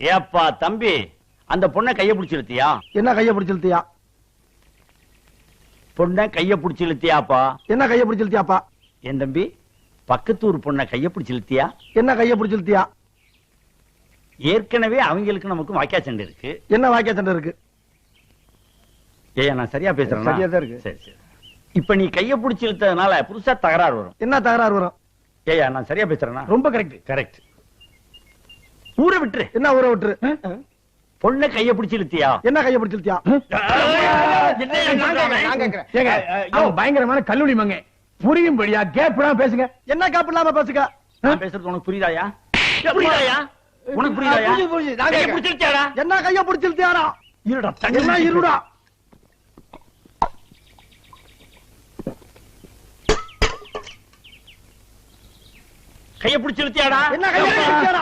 ஏப்பா தம்பி, அந்த பொண்ணை கைய பிடிச்சு இழுத்தியா? என்ன கைய பிடிச்சு இழுத்தியா? பொண்ணை கைய பிடிச்சு இழுத்தியாப்பா? என்ன கைய பிடிச்சு இழுத்தியாப்பா? என் தம்பி, பக்கத்தூர் பொண்ணை கைய பிடிச்சு இழுத்தியா? என்ன கைய பிடிச்சு இழுத்தியா? ஏற்கனவே அவங்களுக்கு நமக்கு வாக்கியா சண்டை இருக்கு. என்ன வாக்கியா சண்டை இருக்கு? ஏய், நான் சரியா பேசுறேன்? சரியா தான் இருக்கு. சரி சரி. இப்ப நீ கைய பிடிச்சு இழுத்ததுனால புதுசா தகராறு வரும். என்ன தகராறு வரும்? ஏயா, நான் சரியா பேசுறேன்னா? ரொம்ப கரெக்ட். கரெக்ட். ஊரை விட்டுரு. என்ன ஊரை விட்டுரு? பொண்ணை கைய பிடிச்சு இழுத்தியா? என்ன கைய பிடிச்சு இழுத்தியா? பயங்கரமான கல்லூரி மங்க புரியும்படியா கேப் பேசுங்க. என்ன கேப் இல்லாம பேசுங்க. நான் பேசுறது உனக்கு புரியுதாயா? புரியுதாயா? உனக்கு புரியுதாயா? கைய பிடிச்சு இழுத்தியாடா? என்ன கைய பிடிச்சு இழுத்தியாடா? இருடா, என்ன இருடா? கைய பிடிச்சு இழுத்தியாடா? என்ன கைய பிடிச்சு இழுத்தியாடா?